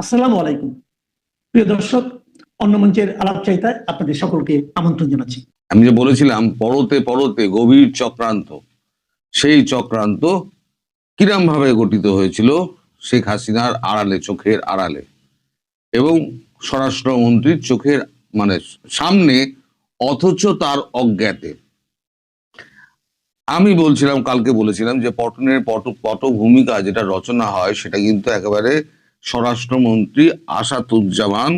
আসসালামু আলাইকুম প্রিয় দর্শক, অন্য মঞ্চের আলাপচারিতায় আপনাদের সকলকে আমন্ত্রণ জানাচ্ছি। আমি যে বলেছিলাম পরতে পরতে গভীর চক্রান্ত, সেই চক্রান্ত কিরম ভাবে গঠিত হয়েছিল শেখ হাসিনার আড়ালে, চোখের আড়ালে, এবং স্বরাষ্ট্রমন্ত্রীর চোখের মানে সামনে, অথচ তার অজ্ঞাতে। আমি বলছিলাম, কালকে বলেছিলাম যে পটনের পটভূমিকা যেটা রচনা হয় সেটা কিন্তু একেবারে স্বরাষ্ট্রমন্ত্রী আসাদুজ্জামান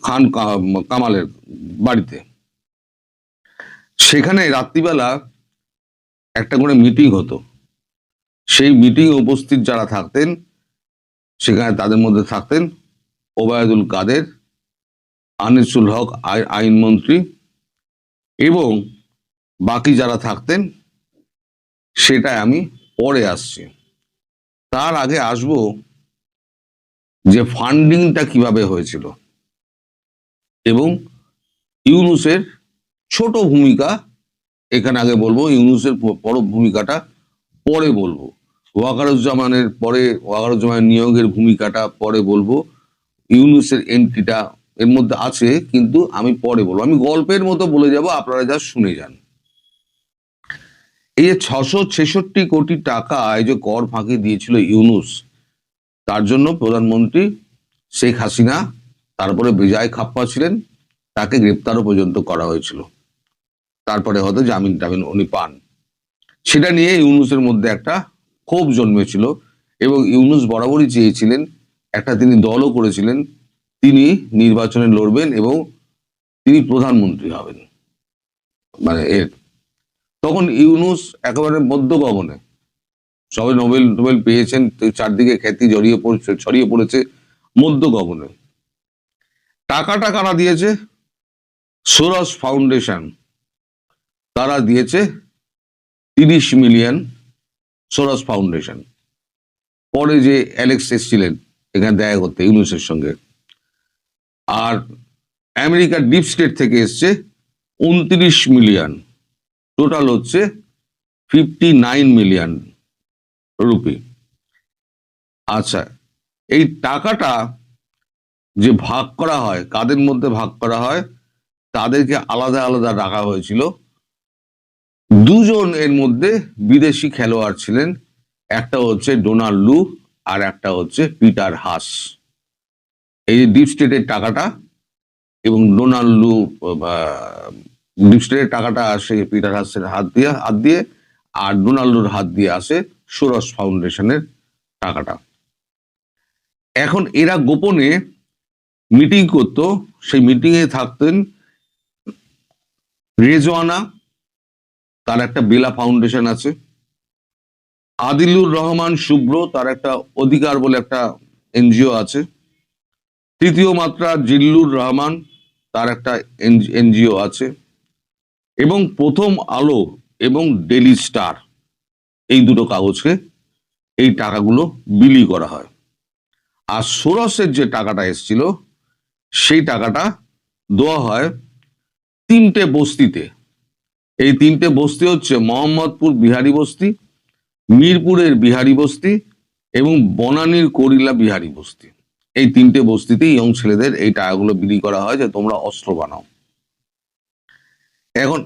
খান কামালের বাড়িতে। সেখানে রাত্রিবেলা একটা করে মিটিং হতো। সেই মিটিং উপস্থিত যারা থাকতেন সেখানে তাদের মধ্যে থাকতেন ওবায়দুল কাদের, আনিসুল হক আইনমন্ত্রী, এবং বাকি যারা থাকতেন সেটা আমি পরে আসছি। তার আগে আসবো যে ফান্ডিংটা কিভাবে হয়েছিল এবং ইউনূসের ছোট ভূমিকা এখানে আগে বলবো, ইউনূসের বড় ভূমিকাটা পরে বলবো, ওয়াকারুজ্জামানের নিয়োগের ভূমিকাটা পরে বলবো, ইউনূসের এন্ট্রিটা এর মধ্যে আছে কিন্তু আমি পরে বলবো। আমি গল্পের মতো বলে যাব, আপনারা যা শুনে যান। এই যে 666 কোটি টাকা এই যে কর ফাঁকি দিয়েছিল ইউনূস, তার জন্য প্রধানমন্ত্রী শেখ হাসিনা, তারপরে বিজয় খাপ্পা ছিলেন, তাকে গ্রেপ্তারও পর্যন্ত করা হয়েছিল। তারপরে হয়তো জামিন টামিন উনি পান। সেটা নিয়ে ইউনূসের মধ্যে একটা ক্ষোভ জন্মেছিল এবং ইউনূস বরাবরই চেয়েছিলেন, একটা তিনি দলও করেছিলেন, তিনি নির্বাচনে লড়বেন এবং তিনি প্রধানমন্ত্রী হবেন। মানে তখন ইউনূস একেবারে মধ্য গগনে, সবাই নোবেল পেয়েছেন, চারদিকে খ্যাতি ছড়িয়ে পড়েছে মধ্য গগনে। টাকাটা কারা দিয়েছে? সোরস ফাউন্ডেশন, তারা দিয়েছে 30 মিলিয়ন। Soros foundation. পরে যে অ্যালেক্স এসেছিলেন এখানে দেখা করতে ইউনূসের সঙ্গে, আর আমেরিকার ডিপ স্টেট থেকে এসছে 29 মিলিয়ন, টোটাল হচ্ছে 59 মিলিয়ন রুপি। আচ্ছা, এই টাকাটা যে ভাগ করা হয়, কাদের মধ্যে ভাগ করা হয়? তাদেরকে আলাদা আলাদা রাখা হয়েছিল। দুজন এর মধ্যে বিদেশি খেলোয়াড় ছিলেন, একটা হচ্ছে ডোনাল্ড লু আর একটা হচ্ছে পিটার হাস। এই যে ডিপ স্টেটের টাকাটা এবং ডোনাল্ড লু, ডিপ স্টেটের টাকাটা আসে পিটার হাসের হাত দিয়ে, আর ডোনাল্ডোর হাত দিয়ে আসে সোরস ফাউন্ডেশনের টাকাটা। এখন এরা গোপনে মিটিং করত, সেই মিটিং এ থাকতেন রেজওয়ানা, তার একটা বেলা ফাউন্ডেশন আছে, আদিলুর রহমান শুভ্র, তার একটা অধিকার বলে একটা এনজিও আছে, তৃতীয় মাত্রা জিল্লুর রহমান, তার একটা এনজিও আছে, এবং প্রথম আলো এবং ডেলি স্টার, এই দুটো কাগজকে এই টাকাগুলো বিলি করা হয়। আর সোরসের যে টাকাটা এসেছিল সেই টাকাটা দেওয়া হয় 3টে বস্তিতে। এই 3টে বস্তি হচ্ছে মোহাম্মদপুর বিহারি বস্তি, মিরপুরের বিহারি বস্তি এবং বনানীর করিলা বিহারি বস্তি। এই 3টে বস্তিতে ইয়ং ছেলেদের এই টাকাগুলো বিলি করা হয় যে তোমরা অস্ত্র বানাও। এখন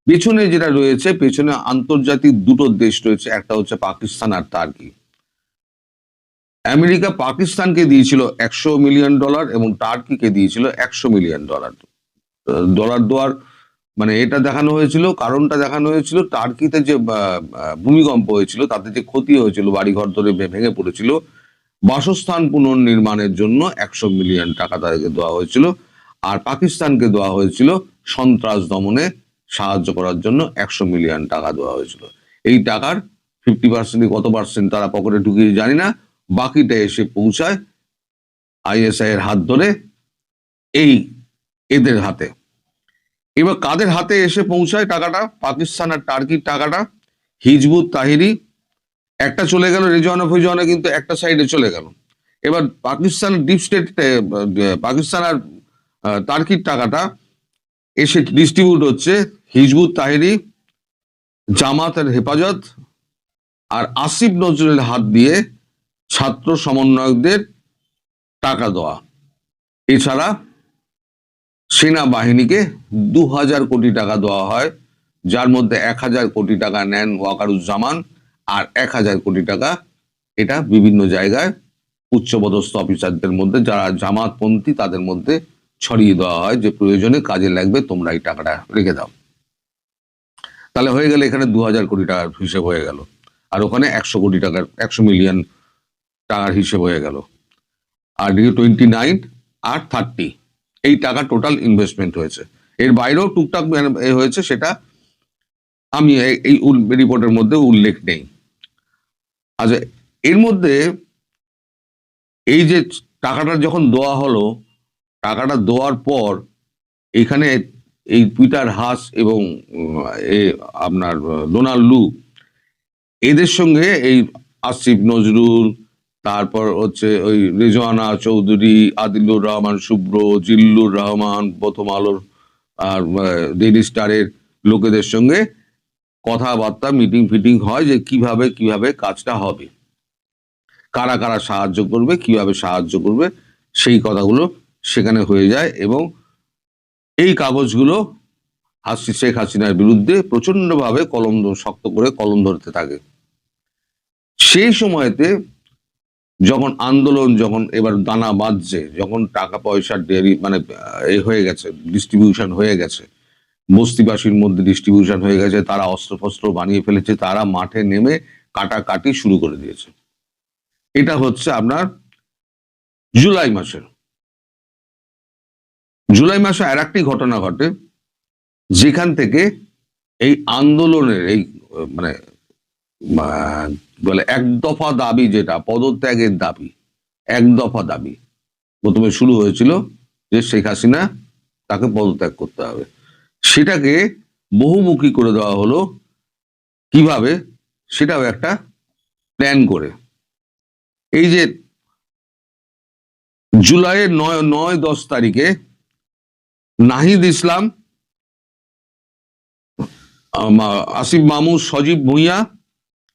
পেছনে যেটা রয়েছে, পেছনে আন্তর্জাতিক দুটো দেশ রয়েছে, একটা হচ্ছে পাকিস্তান আর টার্কি। আমেরিকা পাকিস্তানকে দিয়েছিল $100 মিলিয়ন এবং টার্কিকে দিয়েছিল $100 মিলিয়ন। ডলার দেওয়ার মানে এটা দেখানো হয়েছিল, কারণটা দেখানো হয়েছিল, টার্কিতে যে ভূমিকম্প হয়েছিল তাতে যে ক্ষতি হয়েছিল, বাড়িঘর ধরে ভেঙে পড়েছিল, বাসস্থান পুনর্নির্মাণের জন্য $100 মিলিয়ন তাদেরকে দেওয়া হয়েছিল। আর পাকিস্তানকে দেওয়া হয়েছিল সন্ত্রাস দমনে সাহায্য করার জন্য $100 মিলিয়ন দেওয়া হয়েছিল। এই টাকার 50% কত পার্সেন্ট তারা পকেটে ঢুকিয়ে জানি না, বাকিটা এসে পৌঁছায় আইএসআই এর হাত ধরে এদের হাতে। এবার কাদের হাতে এসে পৌঁছায় টাকাটা? পাকিস্তান আর টার্কির টাকাটা হিজবুত তাহরির, একটা চলে গেল রেজওয়ানা, কিন্তু একটা সাইডে চলে গেল। এবার পাকিস্তান ডিপ স্টেট, পাকিস্তান আর টার্কির টাকাটা এসে ডিস্ট্রিবিউট হচ্ছে হিজবুত তাহরির, জামাত আর হেফাজত আর আসিফ নজরুলের হাত দিয়ে ছাত্র সমন্বয়কদের টাকা দেওয়া, এছাড়া সেনাবাহিনীকে 2000 কোটি টাকা দেওয়া হয়, যার মধ্যে 1000 কোটি টাকা নেন ওয়াকারুজ্জামান আর 1000 কোটি টাকা এটা বিভিন্ন জায়গায় উচ্চপদস্থ অফিসারদের মধ্যে যারা জামাতপন্থী তাদের মধ্যে ছড়িয়ে দেওয়া হয় যে প্রয়োজনে কাজে লাগবে, তোমরা এই টাকাটা রেখে দাও। তাহলে হয়ে গেল এখানে 2000 কোটি টাকার হিসেব হয়ে গেল, আর ওখানে 100 কোটি টাকার 100 মিলিয়ন টাকার হিসেব হয়ে গেল। আর 29 আর 30 এই টাকা টোটাল ইনভেস্টমেন্ট হয়েছে। এর বাইরেও টুকটাক হয়েছে, সেটা আমি এই রিপোর্টের মধ্যে উল্লেখ নেই। আচ্ছা, এর মধ্যে এই যে টাকাটা যখন দেওয়া হলো, টাকাটা দেওয়ার পর এখানে এই পিটার হাস এবং আপনার ডোনাল্ড লু এদের সঙ্গে এই আসিফ নজরুল, তারপর হচ্ছে ওই রেজওয়ানা চৌধুরী, আদিলুর রহমান শুভ্র, জিল্লুর রহমান, প্রথম আলোর আর ডেইলি স্টারের লোকেদের সঙ্গে কথাবার্তা মিটিং ফিটিং হয় যে কিভাবে কিভাবে কাজটা হবে, কারা কারা সাহায্য করবে, কিভাবে সাহায্য করবে, সেই কথাগুলো সেখানে হয়ে যায়। এবং এই কাগজগুলো শেখ হাসিনার বিরুদ্ধে প্রচন্ডভাবে শক্ত করে কলম ধরতে থাকে। সেই সময়তে যখন আন্দোলন যখন এবার দানা বাঁধছে, যখন টাকা পয়সার মানে হয়ে গেছে, ডিস্ট্রিবিউশন হয়ে গেছে, বস্তিবাসীর মধ্যে ডিস্ট্রিবিউশন হয়ে গেছে, তারা অস্ত্রফস্ত্র বানিয়ে ফেলেছে, তারা মাঠে নেমে কাটাকাটি শুরু করে দিয়েছে। এটা হচ্ছে আপনার জুলাই মাসে আর একটি ঘটনা ঘটে, যেখান থেকে এই আন্দোলনের এই মানে বলে এক দফা দাবি, যেটা পদত্যাগের দাবি, এক দফা দাবি প্রথমে শুরু হয়েছিল যে শেখ হাসিনা তাকে পদত্যাগ করতে হবে, সেটাকে বহুমুখী করে দেওয়া হলো। কিভাবে? সেটাও একটা প্ল্যান করে। এই যে জুলাইয়ের 9-10 তারিখে নাহিদ ইসলাম, আসিফ মাহমুদ, সজীব ভুঁইয়া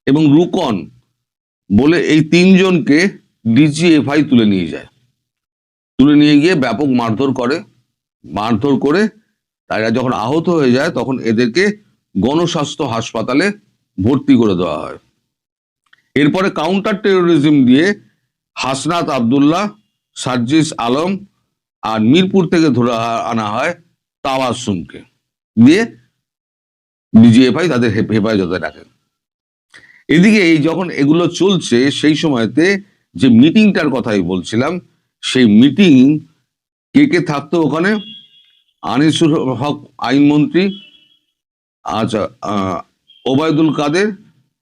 এবং রুকন বলে এই 3 জনকে ডিজিএফআই তুলে নিয়ে যায়। তুলে নিয়ে গিয়ে ব্যাপক মারধর করে তারা যখন আহত হয়ে যায় তখন এদেরকে গণস্বাস্থ্য হাসপাতালে ভর্তি করে দেওয়া হয়। এরপরে কাউন্টার টেরোরিজম দিয়ে হাসনাত আব্দুল্লাহ, সার্জিস আলম আর মিরপুর থেকে ধরে আনা হয় তাওয়াসুমকে, দিয়ে ডিজিএফআই তাদের হেফাজতে রাখে। এদিকে এই যখন এগুলো চলছে সেই সময়তে যে মিটিংটার কথাই বলছিলাম, সেই মিটিং কে থাকতো ওখানে? আনিসুল হক আইনমন্ত্রী, আচ্ছা ওবায়দুল কাদের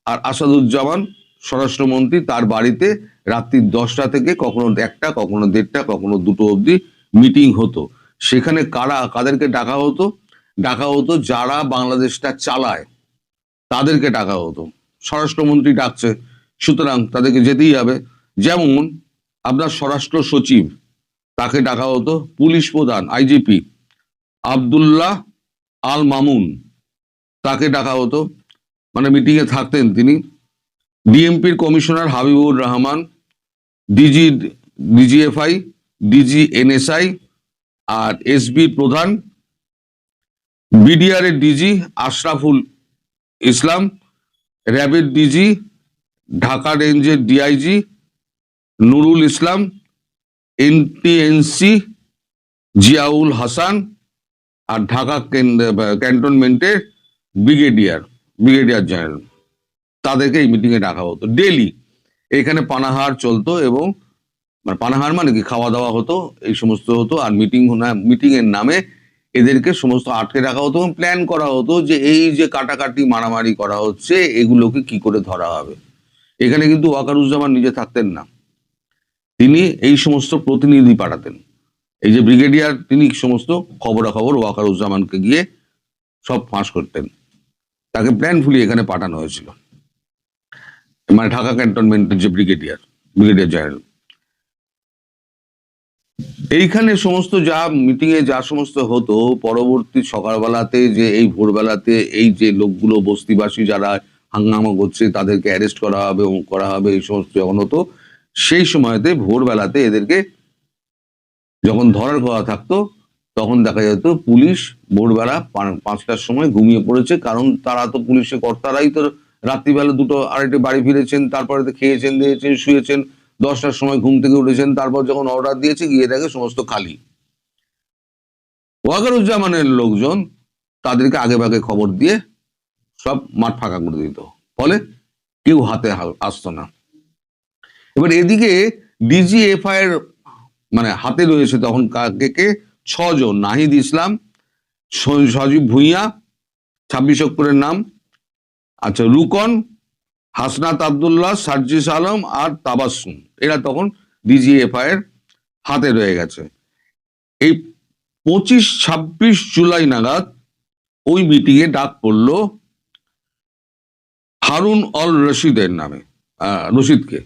আর আসাদুজ্জামান স্বরাষ্ট্রমন্ত্রী, তার বাড়িতে রাত্রি 10টা থেকে কখনো 1টা, কখনো 1:30, কখনো 2টো অবধি মিটিং হতো। সেখানে কাদেরকে ডাকা হতো? যারা বাংলাদেশটা চালায় তাদেরকে ডাকা হতো। স্বরাষ্ট্রমন্ত্রী ডাকছে, সুতরাং তাদেরকে যেতেই হবে। যেমন আপনার স্বরাষ্ট্র সচিব, তাকে ডাকা হতো। পুলিশ প্রধান আইজিপি আব্দুল্লাহ আল মামুন, তাকে ডাকা হতো, মানে মিটিং এ থাকতেন তিনি। ডিএমপির commissioner Habibur Rahman, DGFI, DG NSI আর এসবি প্রধান, বিডিআর এর ডিজি আশরাফুল ইসলাম, র্যাবের ডিজি, ঢাকা রেঞ্জের ডিআইজি নুরুল ইসলাম, এনটিএনসি জিয়াউল হাসান আর ঢাকা ক্যান্টনমেন্টের ব্রিগেডিয়ার জেনারেল, তাদেরকে এই মিটিং এ ডাকা হতো। ডেলি এখানে পানাহার চলতো, এবং পানাহার মানে কি, খাওয়া দাওয়া হতো, এই সমস্ত হতো। আর মিটিং এর নামে এদেরকে সমস্ত আটকে রাখা হতো এবং প্ল্যান করা হতো যে এই যে কাটাকাটি মারামারি করা হচ্ছে এগুলোকে কি করে ধরা হবে। এখানে কিন্তু ওয়াকারুজ্জামান নিজে থাকতেন না, তিনি এই সমস্ত প্রতিনিধি পাঠাতেন। এই যে ব্রিগেডিয়ার, তিনি সমস্ত খবরাখবর ওয়াকারুজ্জামানকে গিয়ে সব ফাঁস করতেন। তাকে প্ল্যানফুলি এখানে পাঠানো হয়েছিল, মানে ঢাকা ক্যান্টনমেন্টের যে ব্রিগেডিয়ার জেনারেল। এইখানে সমস্ত যা মিটিং এ যা সমস্ত হতো, পরবর্তী সকালবেলাতে যে এই ভোরবেলাতে এই যে লোকগুলো বস্তিবাসী যারা হাঙ্গামা করছে তাদেরকে অ্যারেস্ট করা হবে, এই সমস্ত যখন হতো, সেই সময়তে ভোরবেলাতে এদেরকে যখন ধরার কথা থাকতো তখন দেখা যেত পুলিশ ভোরবেলা 5টার সময় ঘুমিয়ে পড়েছে, কারণ তারা তো পুলিশের কর্তারাই তো রাত্রিবেলা 2টো 2:30 বাড়ি ফিরেছেন, তারপরে তো খেয়েছেন দিয়েছেন শুয়েছেন, 10টার সময় ঘুম থেকে উঠেছেন, তারপর যখন অর্ডার দিয়েছে গিয়ে দেখে সমস্ত খালি। ওয়াকারুজ্জামানের লোকজন তাদেরকে আগে ভাগে খবর দিয়ে সব মাঠ ফাঁকা করে দিত, ফলে কেউ হাতে আসতো না। এবার এদিকে ডিজিএফআই এর মানে হাতে রয়েছে তখন কাকে কে 6 জন: নাহিদ ইসলাম, সজীব ভুঁইয়া, 26 অক্ষরের নাম, আচ্ছা রুকন, হাসনাত আব্দুল্লাহ, সার্জিস আলম আর তাবাসসুম, এরা তখন ডিজিএফআই এর হাতে রয়ে গেছে। এই 25-26 জুলাই নাগাদ ওই মিটিং এ ডাক পড়লো হারুন অল রশিদের নামে, রশিদকে।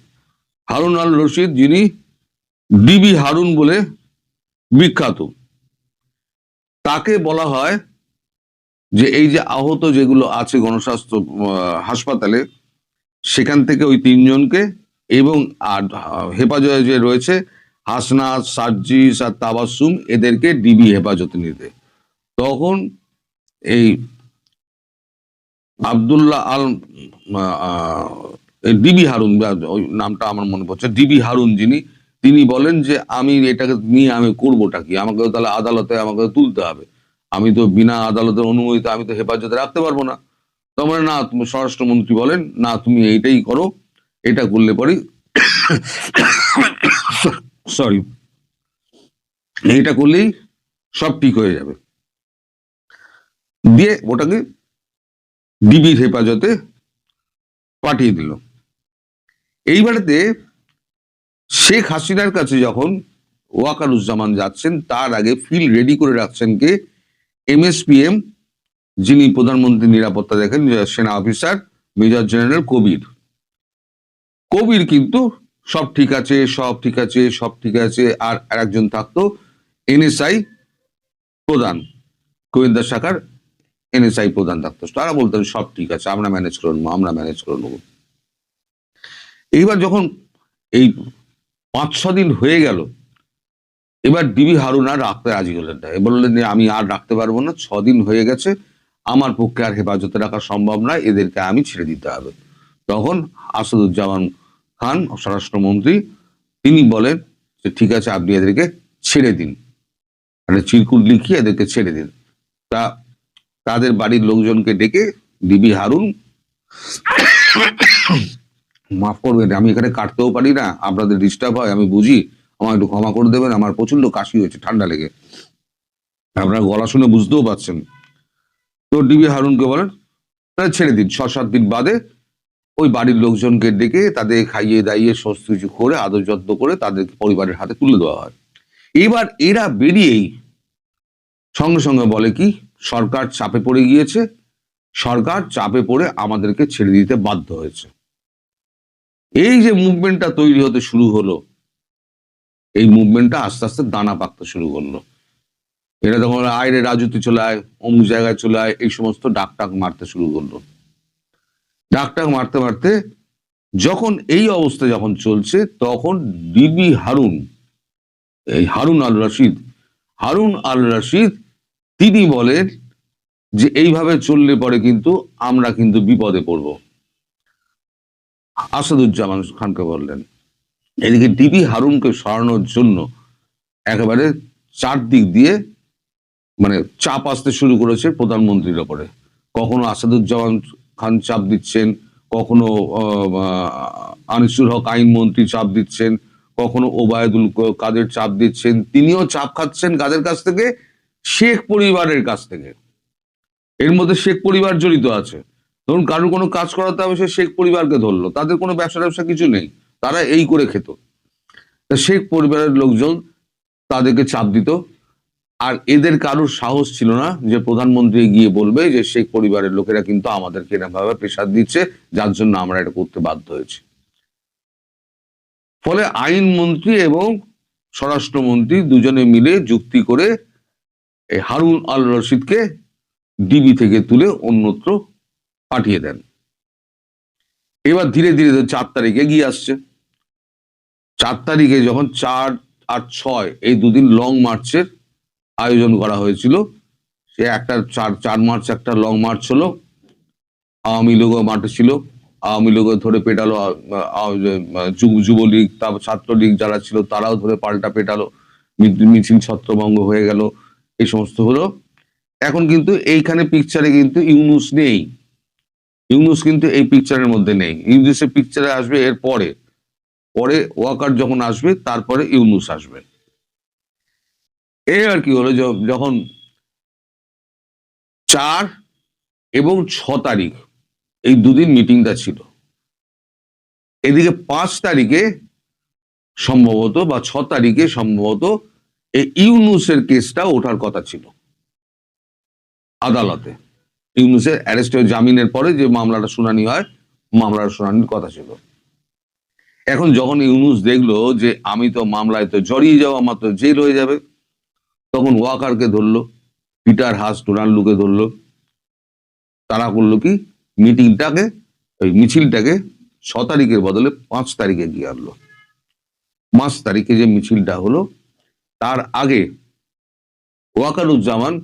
হারুন আল রশিদ, যিনি ডিবি হারুন বলে বিখ্যাত, তাকে বলা হয় যে এই যে আহত যেগুলো আছে গণস্বাস্থ্য হাসপাতালে, সেখান থেকে ওই 3 জনকে এবং আর হেফাজতে যে রয়েছে হাসনাত, সার্জিস আর তাবাসসুম, এদেরকে ডিবি হেফাজতে নিতে। তখন এই আব্দুল্লাহ আল ডিবি হারুন, ওই নামটা আমার মনে পড়ছে, ডিবি হারুন যিনি, তিনি বলেন যে আমি এটাকে নিয়ে আমি করবোটা কি, আমাকে তাহলে আদালতে আমাকে তুলতে হবে, আমি তো বিনা আদালতের অনুমতিতে আমি তো হেফাজতে রাখতে পারবো না। তখন না, তুমি স্বরাষ্ট্রমন্ত্রী বলেন না, তুমি এইটাই করো, এটা করলে পরে সরি এইটা করলেই সব ঠিক হয়ে যাবে, দিয়ে ওটাকে ডিবির হেফাজতে পাঠিয়ে দিল। এইবারেতে শেখ হাসিনার কাছে যখন ওয়াকারুজ্জামান যাচ্ছেন, তার আগে ফিল রেডি করে রাখছেন কে, এমএসপিএম, যিনি প্রধানমন্ত্রী নিরাপত্তা দেখেন, সেনা অফিসার মেজর জেনারেল কবির। কবির কিন্তু সব ঠিক আছে, সব ঠিক আছে, সব ঠিক আছে। আর একজন থাকতো এনএসআই প্রধান, গোয়েন্দা শাখার এনএসআই প্রধান থাকতো, তারা বলতেন সব ঠিক আছে, আমরা ম্যানেজ করে নেবো, আমরা ম্যানেজ করে নেবো। এইবার যখন এই 5-6 দিন হয়ে গেল, এবার ডিবি হারুন আর রাখতে রাজি হলেন না, বললেন যে আমি আর রাখতে পারবো না, 6 দিন হয়ে গেছে, আমার পক্ষে আর হেফাজতে রাখা সম্ভব নয়, এদেরকে আমি ছেড়ে দিতে হবে। তখন আসাদুজ্জামান খান স্বরাষ্ট্রমন্ত্রী, তিনি বলেন যে ঠিক আছে, আপনি এদেরকে ছেড়ে দিন, মানে চিরকুট লিখিয়ে এদেরকে ছেড়ে দিন। তা তাদের বাড়ির লোকজনকে ডেকে ডিবি হারুন, মাফ করবেন আমি এখানে কাটতেও পারি না, আপনাদের ডিস্টার্ব হয় আমি বুঝি, আমার একটু ক্ষমা করে দেবেন, আমার প্রচন্ড কাশি হয়েছে, ঠান্ডা লেগে, আপনার গলা শুনে বুঝতেও পারছেন। তো ডিবি হারুনকে বলেন তাহলে ছেড়ে দিন, 6-7 দিন বাদে ওই বাড়ির লোকজনকে ডেকে তাদের খাইয়ে দাইয়ে সমস্ত কিছু করে আদর যত্ন করে তাদের পরিবারের হাতে তুলে দেওয়া হয়। এবার এরা বেরিয়েই সঙ্গে সঙ্গে বলে কি, সরকার চাপে পড়ে গিয়েছে, সরকার চাপে পড়ে আমাদেরকে ছেড়ে দিতে বাধ্য হয়েছে। এই যে মুভমেন্টটা তৈরি হতে শুরু হলো, এই মুভমেন্টটা আস্তে আস্তে দানা পাকতে শুরু করলো। এরা তখন আয়রে রাজুতে চলে আয়, অমুক জায়গায় চলে আয়, এই সমস্ত ডাকটাক মারতে শুরু করলো। ডাকটাক মারতে মারতে যখন এই অবস্থা যখন চলছে, তখন ডিবি হারুন, এই হারুন আল রশিদ তিনি বলেন যে এইভাবে চললে পরে কিন্তু আমরা কিন্তু বিপদে পড়ব। আসাদুজ্জামান খানকে বললেন। এদিকে ডিবি হারুনকে সরানোর জন্য একেবারে 4 দিক দিয়ে মানে চাপ আসতে শুরু করেছে প্রধানমন্ত্রীর ওপরে। কখনো আসাদুজ্জামান খান চাপ দিচ্ছেন, কখনো আনিসুল হক আইনমন্ত্রী চাপ দিচ্ছেন, কখনো ওবায়দুল কাদের চাপ দিচ্ছেন, তিনিও চাপ খাচ্ছেন কাদের কাছ থেকে, শেখ পরিবারের কাছ থেকে। এর মধ্যে শেখ পরিবার জড়িত আছে। ধরুন কারোর কোনো কাজ করাতে হবে, সে শেখ পরিবারকে ধরলো, তাদের কোনো ব্যবসা কিছু নেই, তারা এই করে খেত। শেখ পরিবারের লোকজন তাদেরকে চাপ দিত, আর এদের কারোর সাহস ছিল না যে প্রধানমন্ত্রী গিয়ে বলবে যে শেখ পরিবারের লোকেরা কিন্তু আমাদেরকে এরকম ভাবে প্রেসার দিচ্ছে, যার জন্য আমরা এটা করতে বাধ্য হয়েছি। ফলে আইনমন্ত্রী এবং স্বরাষ্ট্রমন্ত্রী দুজনে মিলে যুক্তি করে এই হারুন আল রশিদকে ডিবি থেকে তুলে অন্যত্র পাঠিয়ে দেন। এবার ধীরে ধীরে 4 তারিখ এগিয়ে আসছে। 4 তারিখে যখন 4 আর 6 এই দুদিন লং মার্চের আয়োজন করা হয়েছিল, সে একটা 4 মার্চ একটা লং মার্চ হলো, আওয়ামী লীগও মাঠে ছিল, আওয়ামী লীগও ধরে পেটালো, যুবলীগ, তারপর ছাত্রলীগ যারা ছিল তারাও ধরে পাল্টা পেটালো, মিছিল ছত্রভঙ্গ হয়ে গেল, এই সমস্ত হলো। এখন কিন্তু এইখানে পিকচারে কিন্তু ইউনূস নেই, ইউনূস কিন্তু এই পিকচারের মধ্যে নেই। ইউনূসের পিকচারে আসবে এর পরে, পরে ওয়াকার যখন আসবে তারপরে ইউনূস আসবে। এই আর কি হলো, যখন 4 এবং 6 তারিখ এই দুদিন মিটিংটা ছিল, এদিকে 5 তারিখে সম্ভবত বা 6 তারিখে সম্ভবত এই ইউনূসের কেসটা ওঠার কথা ছিল আদালতে। ইউনূসের অ্যারেস্ট হয়ে জামিনের পরে যে মামলাটা শুনানি হয়, মামলার শুনানির কথা ছিল। এখন যখন ইউনূস দেখলো যে আমি তো মামলায় তো জড়িয়ে যাওয়া, আমার তো জেল হয়ে যাবে, তখন ওয়াকারকে ধরলো, পিটার হাস ডোনাল্ডুকে ধরলো। তারা করলো কি, মিটিংটাকে, ওই মিছিলটাকে 6 তারিখের বদলে 5 তারিখে গিয়ে আনলো। 5 তারিখে যে মিছিলটা হলো, তার আগে ওয়াকারুজ্জামান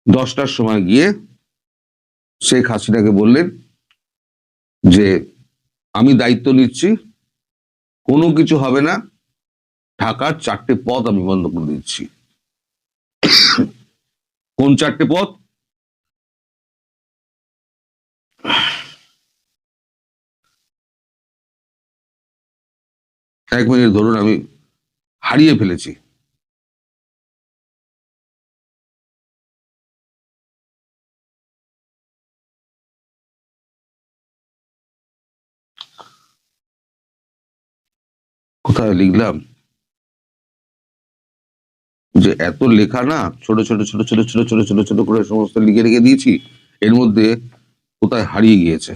10টার সময় গিয়ে শেখ হাসিনাকে বললেন যে আমি দায়িত্ব নিচ্ছি, কোনো কিছু হবে না, ঢাকার 4টে পথ আমি বন্ধ করে দিচ্ছি। কোন 4টে পথ? এক মিনিট ধরুন, আমি হারিয়ে ফেলেছি। কোথায় লিখলাম যে এত লেখা না, ছোট ছোট ছোট ছোট ছোট ছোট ছোট ছোট করে সমস্ত লিখে রেখে দিয়েছি, এর মধ্যে কোথায় হারিয়ে গিয়েছে।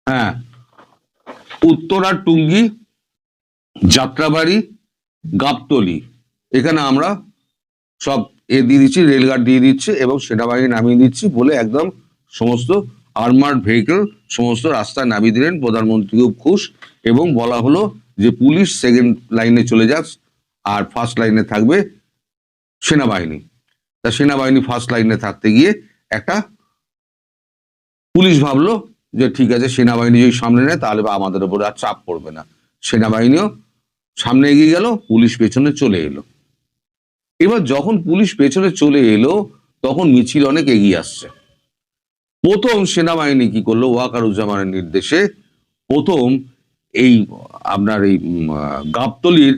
হ্যাঁ, উত্তরা, টুঙ্গি, যাত্রাবাড়ি, গাবতলী, এখানে আমরা সব দিয়ে দিচ্ছি, রেলগার্ড দিয়ে দিচ্ছি এবং সেনাবাহিনী নামিয়ে দিচ্ছি বলে একদম সমস্ত আর্মার্ড ভেহিকল সমস্ত রাস্তায় নামিয়ে দিলেন। প্রধানমন্ত্রীও খুশ, এবং বলা হলো যে পুলিশ সেকেন্ড লাইনে চলে যাক আর ফার্স্ট লাইনে থাকবে সেনাবাহিনী। তা সেনাবাহিনী ফার্স্ট লাইনে থাকতে গিয়ে একটা পুলিশ ভাবলো যে ঠিক আছে, সেনাবাহিনী যদি সামনে নেয় তাহলে আমাদের উপরে আর চাপ পড়বে না। সেনাবাহিনীও সামনে এগিয়ে গেল, পুলিশ পেছনে চলে এলো। এবার যখন পুলিশ পেছনে চলে এলো, তখন মিছিল অনেক এগিয়ে আসছে। প্রথম সেনাবাহিনী কি করলো, ওয়াকারুজ্জামানের নির্দেশে প্রথম এই আপনার এই গাবতলীর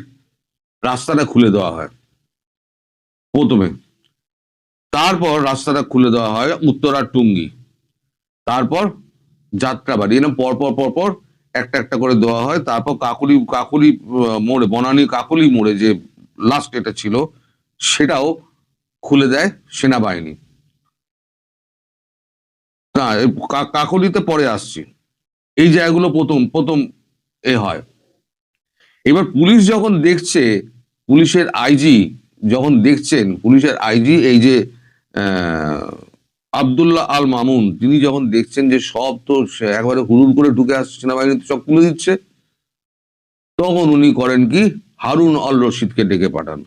রাস্তাটা খুলে দেওয়া হয় প্রথমে, তারপর রাস্তাটা খুলে দেওয়া হয় উত্তরা, টুঙ্গি, তারপর যাত্রাবাড়ি, এরকম পরপর পরপর একটা একটা করে দেওয়া হয়। তারপর কাকুলি মোড়ে, বনানী কাকুলি মোড়ে যে লাস্ট এটা ছিল, সেটাও খুলে দেয় সেনাবাহিনী। না, কাকুলিতে পরে আসছি। এই জায়গাগুলো প্রথম প্রথম হয়। এবার পুলিশ যখন দেখছে, পুলিশের আইজি যখন দেখছেন, পুলিশের আইজি এই যে আব্দুল্লাহ আল মামুন, তিনি যখন দেখছেন যে সব তো একবারে হুড়ুর করে ঢুকে আসছে, সেনাবাহিনী সব খুলে দিচ্ছে, তখন উনি করেন কি, হারুন আল রশিদকে ডেকে পাঠান।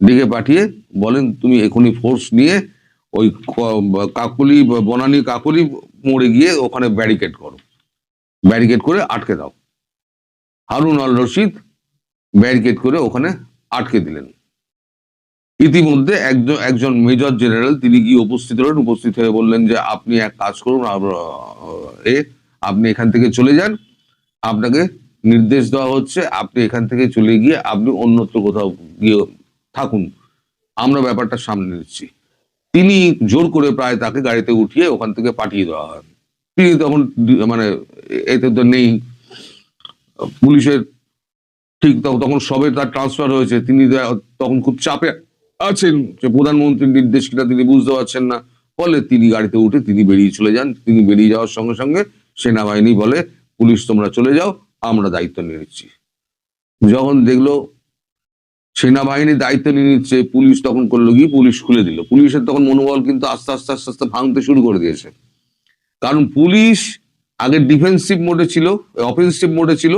ডেকে পাঠিয়ে বলেন তুমি এখনই ফোর্স নিয়ে ওই কাকুলি, বনানী কাকুলি মোড়ে গিয়ে ওখানে ব্যারিকেড করো, ব্যারিকেড করে আটকে দাও। হারুন আল রশিদ ব্যারিকেড করে ওখানে আটকে দিলেন। ইতিমধ্যে একজন মেজর জেনারেল তিনি গিয়ে উপস্থিত হলেন, উপস্থিত হয়ে বললেন যে আপনি এক কাজ করুন, আপনি এখান থেকে চলে যান, আপনাকে নির্দেশ দেওয়া হচ্ছে, আপনি এখান থেকে চলে গিয়ে আপনি অন্যত্র কোথাও গিয়ে থাকুন, আমরা ব্যাপারটা সামনে নিচ্ছি। তিনি জোর করে প্রায় তাকে গাড়িতে উঠিয়ে ওখান থেকে পাঠিয়ে দেওয়া হয়। তিনি তখন মানে এতে তো নেই, পুলিশের ঠিক তখন সবে তার ট্রান্সফার হয়েছে, তিনি তখন খুব চাপে আছেন যে প্রধানমন্ত্রীর নির্দেশ কিনা তিনি বুঝতে পারছেন না, ফলে তিনি গাড়িতে উঠে তিনি বেরিয়ে চলে যান। তিনি বেরিয়ে যাওয়ার সঙ্গে সঙ্গে সেনাবাহিনী বলে পুলিশ তোমরা চলে যাও, আমরা দায়িত্ব নিয়ে নিচ্ছি। যখন দেখলো সেনাবাহিনী দায়িত্ব নিয়ে নিচ্ছে, পুলিশ তখন করলো গিয়ে পুলিশ খুলে দিল। পুলিশের তখন মনোবল কিন্তু আস্তে আস্তে আস্তে আস্তে ভাঙতে শুরু করে দিয়েছে। কারণ পুলিশ আগে ডিফেন্সিভ মোডে ছিল, অফেন্সিভ মোডে ছিল।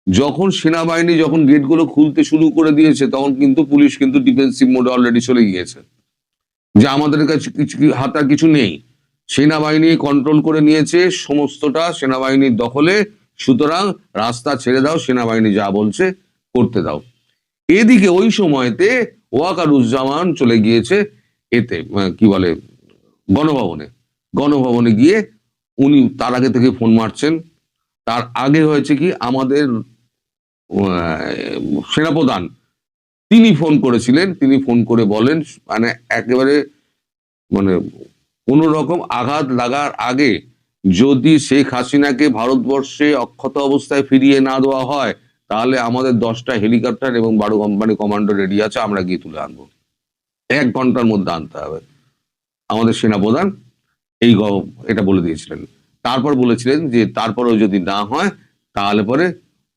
যখন সেনাবাহিনী যখন গেটগুলো খুলতে শুরু করে দিয়েছে, তখন কিন্তু পুলিশ কিন্তু ডিফেন্সিভ মোডে অলরেডি চলে গিয়েছে, যে আমাদের কাছে কিছু হাত আর কিছু নেই। সেনাবাহিনী কন্ট্রোল করে নিয়েছে সমস্তটা সেনাবাহিনীর দখলে, সুতরাং রাস্তা ছেড়ে দাও, সেনাবাহিনী যা বলছে করতে দাও। এদিকে ওই সময়তে ওয়াকারুজ্জামান চলে গিয়েছে এতে কি বলে গণভবনে। গণভবনে গিয়ে উনি তার আগে থেকে ফোন মারছেন। তার আগে হয়েছে কি, আমাদের সেনাপ্রধান তিনি ফোন করেছিলেন। তিনি ফোন করে বলেন, মানে একেবারে মানে কোন রকম আঘাত লাগার আগে যদি শেখ হাসিনাকে ভারতবর্ষে অক্ষত অবস্থায় ফিরিয়ে না দেওয়া হয়, তাহলে আমাদের 10টা হেলিকপ্টার এবং 12 কোম্পানি কমান্ডো রেডি আছে, আমরা গিয়ে তুলে আনবো। 1 ঘন্টার মধ্যে আনতে হবে। আমাদের সেনাপ্রধান এটা বলে দিয়েছিলেন। তারপর বলেছিলেন যে তারপরেও যদি না হয়, তাহলে পরে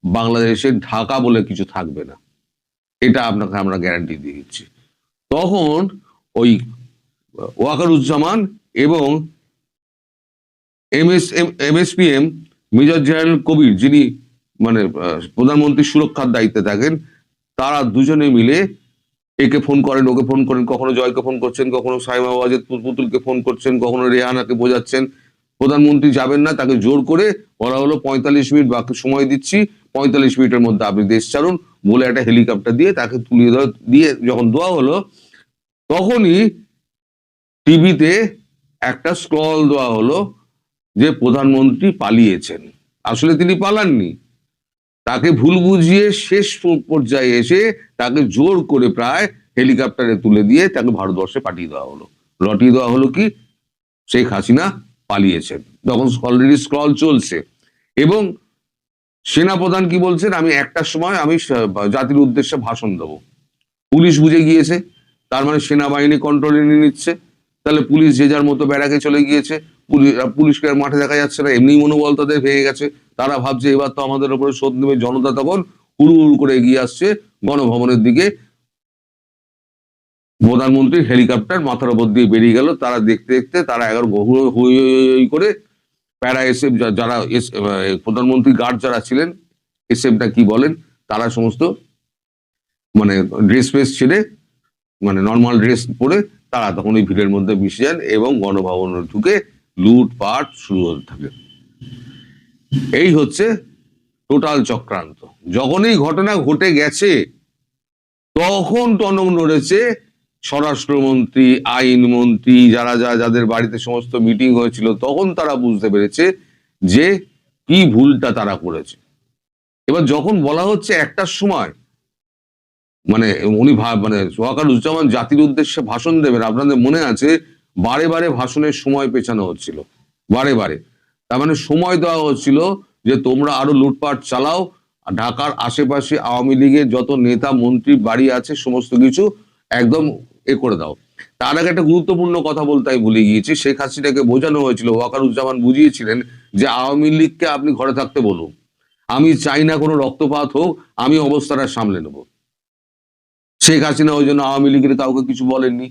বাংলাদেশের ঢাকা বলে কিছু থাকবে না, এটা আপনাকে আমরা গ্যারান্টি দিয়ে দিচ্ছি। তখন ওই ওয়াকারুজ্জামান এবং এমএসপিএম মেজর জেনারেল কবির, যিনি মানে প্রধানমন্ত্রীর সুরক্ষার দায়িত্বে থাকেন, তারা দুজনে মিলে একে ফোন করেন, ওকে ফোন করেন, কখনো জয়কে ফোন করছেন, কখনো সাইমা ওয়াজেদ পুতুলকে ফোন করছেন, কখনো রেহানাকে বোঝাচ্ছেন প্রধানমন্ত্রী যাবেন না। তাকে জোর করে বলা হলো 45 মিনিট বাকি সময় দিচ্ছি, 45 মিনিটের মধ্যে আপনি দেশ ছাড়ুন বলে একটা হেলিকপ্টার দিয়ে তাকে তুলিয়ে দিয়ে যখন দেওয়া হলো, তখনই টিভিতে একটা স্ক্রল দেওয়া হলো যে প্রধানমন্ত্রী পালিয়েছেন। আসলে তিনি পালাননি, তাকে ভুল বুঝিয়ে শেষ পর্যায়ে এসে তাকে জোর করে প্রায় হেলিকপ্টারে তুলে দিয়ে তাকে ভারতবর্ষে পাঠিয়ে দেওয়া হলো। রটিয়ে দেওয়া হলো কি, শেখ হাসিনা পালিয়েছেন। তখন অলরেডি স্ক্রল চলছে এবং সেনাপ্রধান কি বলছেন, আমি 1টার সময় আমি জাতির উদ্দেশ্যে ভাষণ দেবো। পুলিশ বুঝে গিয়েছে, তার মানে সেনাবাহিনী কন্ট্রোলে নিয়ে নিচ্ছে। তাহলে পুলিশ যে যার মতো ব্যারাকে চলে গিয়েছে, পুলিশকে আর মাঠে দেখা যাচ্ছে না। এমনি মনোবল তাদের ভেঙে গেছে। তারা ভাবছে এবার তো আমাদের উপরে শোধ নেবে। জনতা তখন হুড় হুড় করে এগিয়ে আসছে গণভবনের দিকে। প্রধানমন্ত্রীর হেলিকপ্টার মাথার উপর দিয়ে বেরিয়ে গেল। তারা দেখতে দেখতে তারা 11 হই করে প্যারা এসএফ যারা প্রধানমন্ত্রী গার্ড যারা ছিলেন, এসএফটা কি বলেন, তারা সমস্ত মানে ড্রেস ফ্রেস ছেড়ে মানে নর্মাল ড্রেস পরে তারা তখন ওই ভিড়ের মধ্যে মিশে যান এবং গণভবনে ঢুকে লুটপাট শুরু হতে থাকে। এই হচ্ছে টোটাল চক্রান্ত। যখন এই ঘটনা ঘটে গেছে, তখন টনক নড়েছে স্বরাষ্ট্রমন্ত্রী, আইনমন্ত্রী, যাদের বাড়িতে সমস্ত মিটিং হয়েছিল। তখন তারা বুঝতে পেরেছে যে কি ভুলটা তারা করেছে। এবার যখন বলা হচ্ছে 1টার সময় মানে উনি মানে ওয়াকারুজ্জামান জাতির উদ্দেশ্যে ভাষণ দেবেন, আপনাদের মনে আছে বারে বারে ভাষণের সময় পেছানো হচ্ছিল, বারে বারে। তার মানে সময় দেওয়া হচ্ছিল যে তোমরা আরো লুটপাট চালাও, ঢাকার আশেপাশে আওয়ামী লীগের যত নেতা মন্ত্রী বাড়ি আছে সমস্ত কিছু একদম করে দাও। তার আগে একটা গুরুত্বপূর্ণ কথা বলতে আমি ভুলে গিয়েছি। শেখ হাসিনাকে বোঝানো হয়েছিল, ওয়াকারুজ্জামান বুঝিয়েছিলেন যে আওয়ামী লীগকে আপনি ঘরে থাকতে বলুন, আমি চাই না কোনো রক্তপাত হোক, আমি অবস্থাটা সামলে নেব। শেখ হাসিনা ওই জন্য আওয়ামী লীগের কাউকে কিছু বলেননি।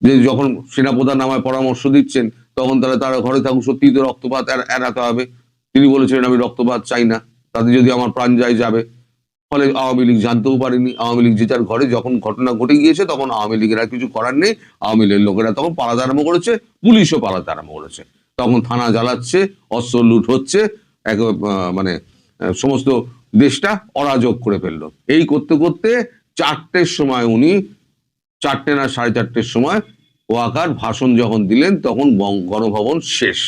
যে যখন সেনাপ্রধান আমায় পরামর্শ দিচ্ছেন, তখন তারা ঘরে থাকুক, সত্যি তো রক্তপাত এড়াতে হবে। তিনি বলেছিলেন আমি রক্তপাত চাই না, তাতে যদি আমার প্রাণ যায় যাবে। ফলে আওয়ামী লীগ জানতেও পারেনি। আওয়ামী লীগ যে যার ঘরে যখন ঘটনা ঘটে গিয়েছে, তখন আওয়ামী লীগের আর কিছু করার নেই। আওয়ামী লীগের লোকেরা তখন পালাতে আরম্ভ করেছে, পুলিশও পালাতে আরম্ভ করেছে। তখন থানা জ্বালাচ্ছে, অস্ত্র লুট হচ্ছে, মানে সমস্ত দেশটা অরাজক করে ফেললো। এই করতে করতে 4টের সময় উনি 4টে না 4:30 সময় ওয়াকার ভাষণ যখন দিলেন, তখন গণভবন শেষ।